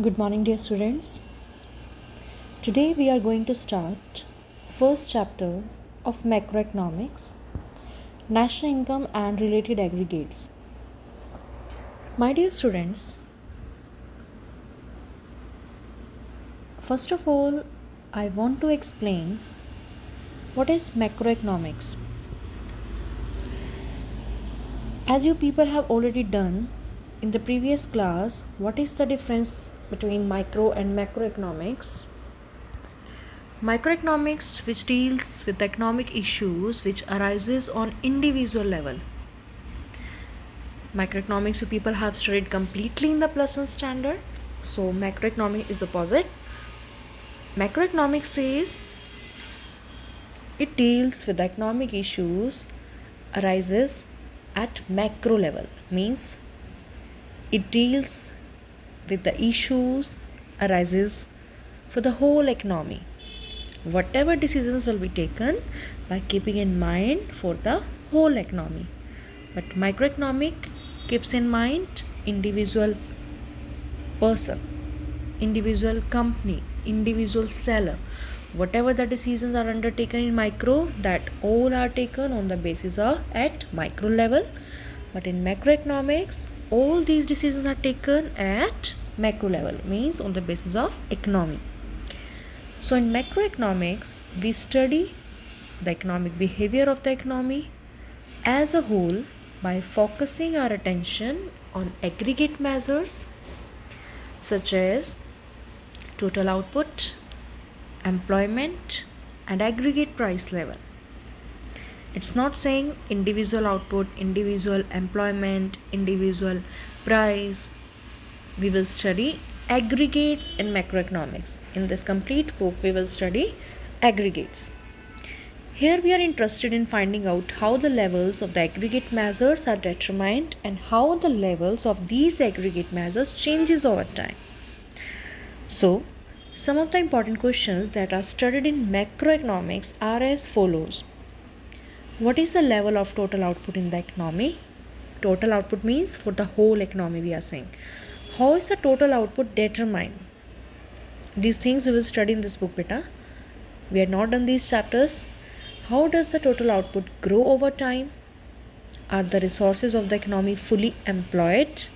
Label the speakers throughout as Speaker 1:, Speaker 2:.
Speaker 1: Good morning, dear students. Today we are going to start first chapter of macroeconomics, national income and related aggregates. My dear students, first of all, I want to explain what is macroeconomics. As you people have already done in the previous class, what is the difference between micro and macroeconomics? Microeconomics, which deals with economic issues which arises on individual level. Microeconomics you people have studied completely in the plus one standard. So macroeconomics is opposite. Macroeconomics says it deals with economic issues arises at macro level, means it deals with the issues arises for the whole economy. Whatever decisions will be taken by keeping in mind for the whole economy. But microeconomic keeps in mind individual person, individual company, individual seller. Whatever the decisions are undertaken in micro, that all are taken on the basis of at micro level. But in macroeconomics, all these decisions are taken at macro level, means on the basis of economy. So in macroeconomics, we study the economic behavior of the economy as a whole by focusing our attention on aggregate measures such as total output, employment, and aggregate price level. It's not saying individual output, individual employment, individual price. We will study aggregates in macroeconomics. In this complete book, we will study aggregates. Here we are interested in finding out how the levels of the aggregate measures are determined and how the levels of these aggregate measures changes over time. So, some of the important questions that are studied in macroeconomics are as follows. What is the level of total output in the economy? Total output means for the whole economy we are saying. How is the total output determined? These things we will study in this book, beta. We have not done these chapters. How does the total output grow over time? Are the resources of the economy fully employed?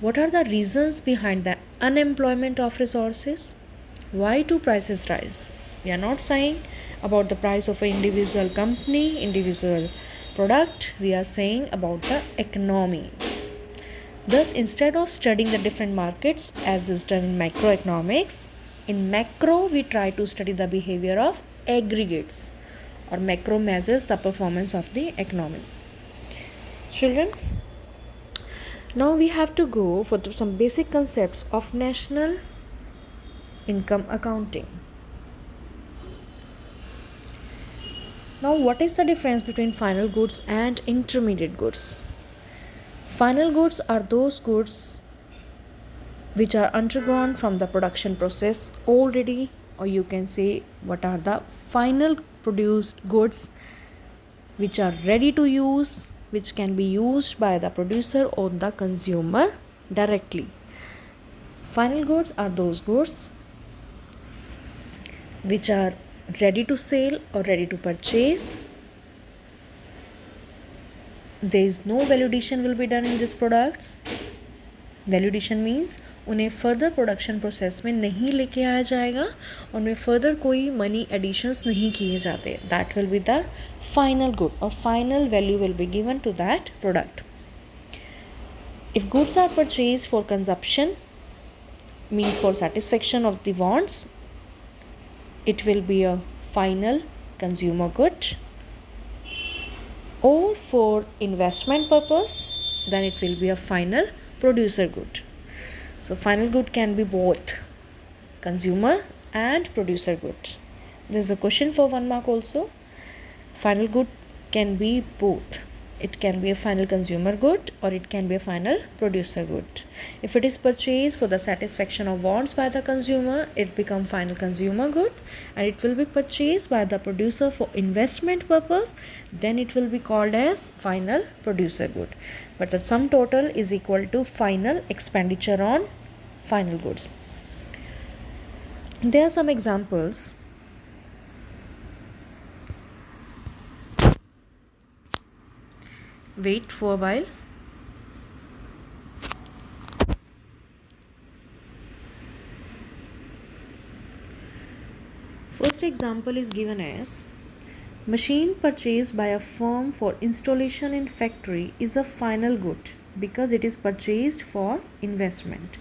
Speaker 1: What are the reasons behind the unemployment of resources? Why do prices rise? We are not saying about the price of an individual company, individual product. We are saying about the economy. Thus, instead of studying the different markets as is done in macroeconomics, in macro we try to study the behavior of aggregates, or macro measures the performance of the economy. Children, now we have to go for some basic concepts of national income accounting. Now, what is the difference between final goods and intermediate goods? Final goods are those goods which are undergone from the production process already, or you can say what are the final produced goods which are ready to use, which can be used by the producer or the consumer directly. Final goods are those goods which are ready to sell or ready to purchase. There is no validation will be done in these products. Validation means उन्हें further production process में नहीं लेके आया जाएगा, उनमें further कोई money editions नहीं किए जाते. That will be the final good, और final value will be given to that product. If goods are purchase for consumption, means for satisfaction of the wants, it will be a final consumer good. Or for investment purpose, then it will be a final producer good. So final good can be both consumer and producer good. There is a question for 1 mark also. Final good can be both. It can be a final consumer good or it can be a final producer good. If it is purchased for the satisfaction of wants by the consumer, it becomes final consumer good, and it will be purchased by the producer for investment purpose, then it will be called as final producer good. But the sum total is equal to final expenditure on final goods. There are some examples. Wait for a while. First example is given as machine purchased by a firm for installation in factory is a final good because it is purchased for investment.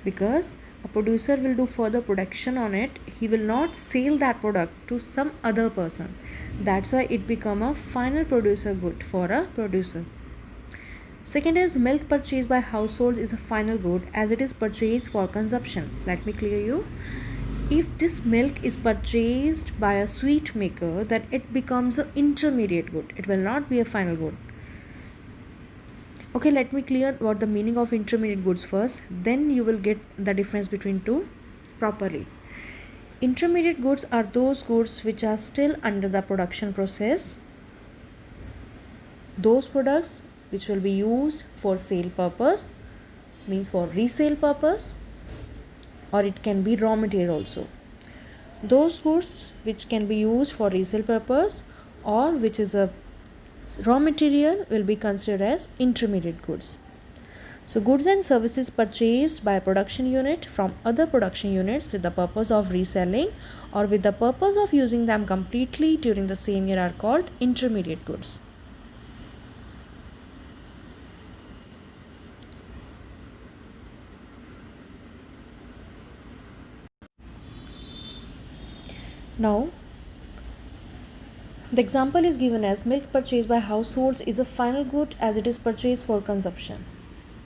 Speaker 1: Because a producer will do further production on it, he will not sell that product to some other person. That's why it become a final producer good for a producer. Second is milk purchased by households is a final good as it is purchased for consumption. Let me clear you. If this milk is purchased by a sweet maker, then it becomes an intermediate good. It will not be a final good. Okay, let me clear what the meaning of intermediate goods first. Then you will get the difference between two properly. Intermediate goods are those goods which are still under the production process. Those products which will be used for sale purpose, means for resale purpose, or it can be raw material also. Those goods which can be used for resale purpose or which is a raw material will be considered as intermediate goods. So goods and services purchased by a production unit from other production units with the purpose of reselling or with the purpose of using them completely during the same year are called intermediate goods. Now, the example is given as milk purchased by households is a final good as it is purchased for consumption.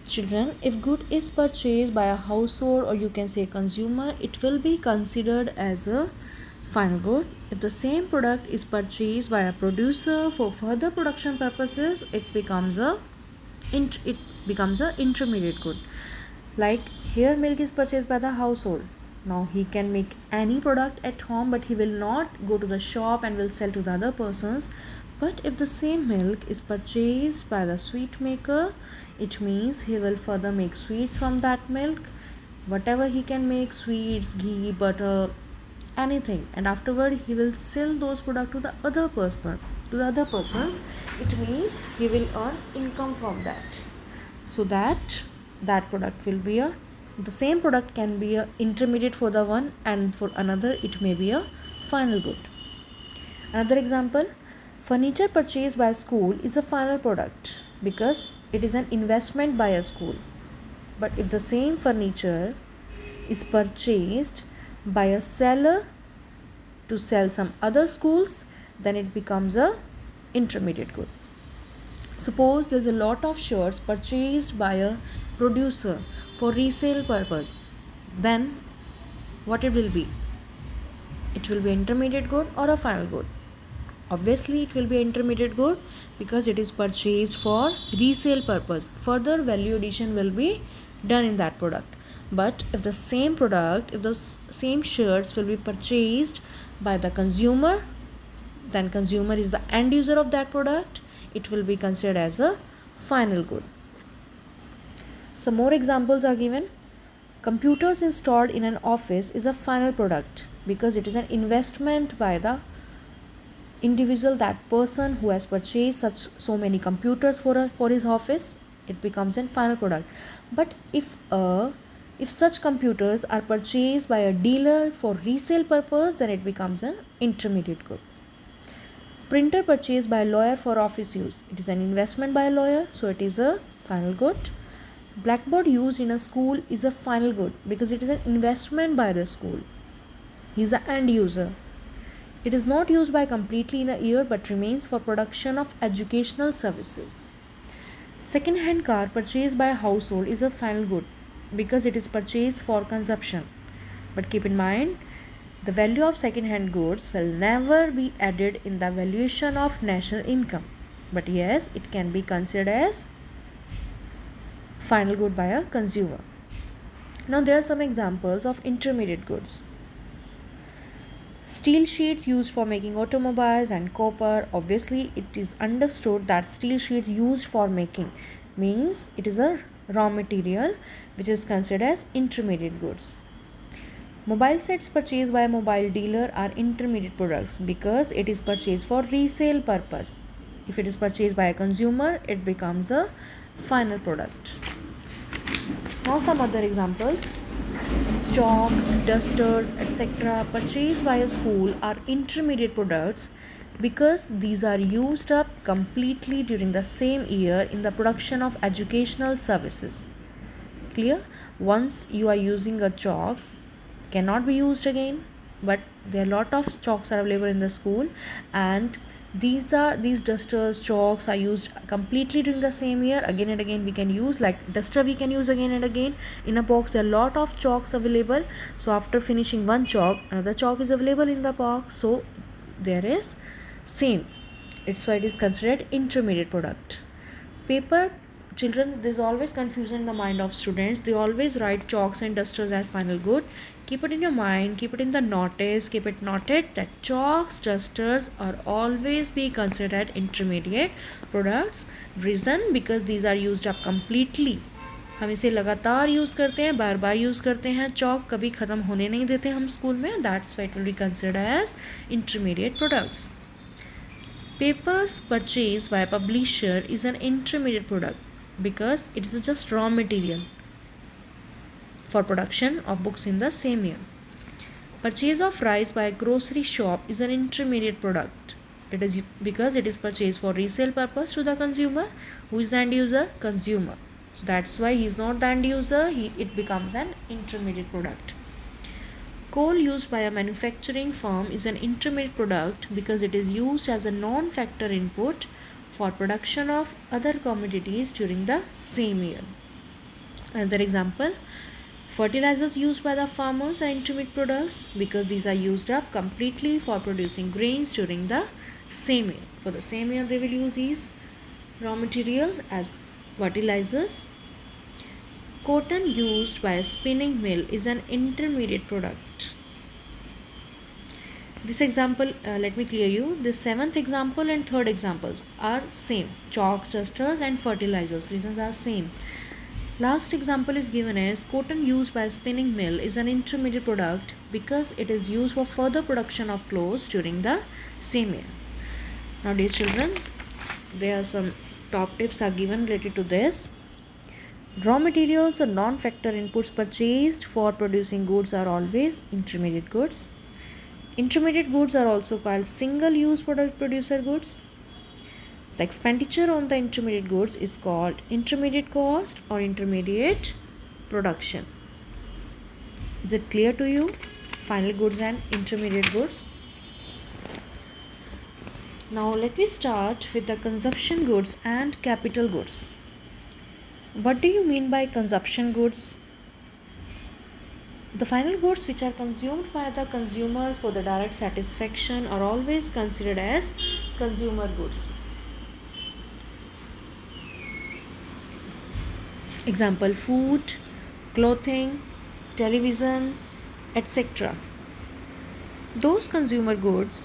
Speaker 1: Children, if good is purchased by a household or you can say consumer, it will be considered as a final good. If the same product is purchased by a producer for further production purposes, it becomes a intermediate good. Like here milk is purchased by the household. Now he can make any product at home, but he will not go to the shop and will sell to the other persons. But if the same milk is purchased by the sweet maker, it means he will further make sweets from that milk. Whatever he can make, sweets, ghee, butter, anything, and afterward he will sell those products to the other person. It means he will earn income from that. So that product will be the same product can be a intermediate for the one and for another it may be a final good. Another example, furniture purchased by a school is a final product because it is an investment by a school. But if the same furniture is purchased by a seller to sell some other schools, then it becomes a intermediate good. Suppose there's a lot of shirts purchased by a producer for resale purpose, then what it will be? It will be intermediate good or a final good? Obviously it will be intermediate good because it is purchased for resale purpose. Further value addition will be done in that product. But if the same product, if the same shirts will be purchased by the consumer, then consumer is the end user of that product, it will be considered as a final good. Some more examples are given. Computers installed in an office is a final product because it is an investment by the individual, that person who has purchased so many computers for his office. It becomes a final product. But if such computers are purchased by a dealer for resale purpose, then it becomes an intermediate good. Printer purchased by a lawyer for office use, it is an investment by a lawyer, so it is a final good. Blackboard used in a school is a final good because it is an investment by the school. He is the end user. It is not used by completely in a year but remains for production of educational services. Second-hand car purchased by a household is a final good because it is purchased for consumption. But keep in mind, the value of second-hand goods will never be added in the valuation of national income. But yes, it can be considered as final good by a consumer. Now there are some examples of intermediate goods. Steel sheets used for making automobiles and copper. Obviously it is understood that steel sheets used for making means it is a raw material, which is considered as intermediate goods. Mobile sets purchased by a mobile dealer are intermediate products because it is purchased for resale purpose. If it is purchased by a consumer, it becomes a final product. Now some other examples. Chalks, dusters, etc. purchased by a school are intermediate products because these are used up completely during the same year in the production of educational services. Clear? Once you are using a chalk, cannot be used again, but there are a lot of chalks are available in the school, and these dusters, chalks are used completely during the same year. Again and again we can use, like duster we can use again and again. In a box there are a lot of chalks available, so after finishing one chalk, another chalk is available in the box, so there is same, it's why it is considered intermediate product. Paper, children, there's always confusion in the mind of students. They always write chalks and dusters as final good. Keep it in your mind, keep it in the notice, keep it noted that chalks, dusters are always be considered intermediate products. Reason, because these are used up completely. हम इसे लगातार use करते हैं, बार बार use करते हैं. Chalk कभी ख़त्म होने नहीं देते हम स्कूल में. That's why it will be considered as intermediate products. Papers purchased by a publisher is an intermediate product because it is just raw material for production of books in the same year. Purchase of rice by a grocery shop is an intermediate product. It is because it is purchased for resale purpose to the consumer. Who is the end user? Consumer. So that's why he is not the end user. It becomes an intermediate product. Coal used by a manufacturing firm is an intermediate product because it is used as a non-factor input for production of other commodities during the same year. Another example, fertilizers used by the farmers are intermediate products because these are used up completely for producing grains during the same year. For the same year they will use these raw material as fertilizers. Cotton used by a spinning mill is an intermediate product. This example, let me clear you. The seventh example and third examples are same. Chalks, dusters and fertilizers. Reasons are same. Last example is given as cotton used by a spinning mill is an intermediate product because it is used for further production of clothes during the same year. Now dear children, there are some top tips are given related to this. Raw materials or non-factor inputs purchased for producing goods are always intermediate goods. Intermediate goods are also called single-use product producer goods. The expenditure on the intermediate goods is called intermediate cost or intermediate production. Is it clear to you? Final goods and intermediate goods. Now let me start with the consumption goods and capital goods. What do you mean by consumption goods? The final goods which are consumed by the consumer for the direct satisfaction are always considered as consumer goods. Example, food, clothing, television, etc. Those consumer goods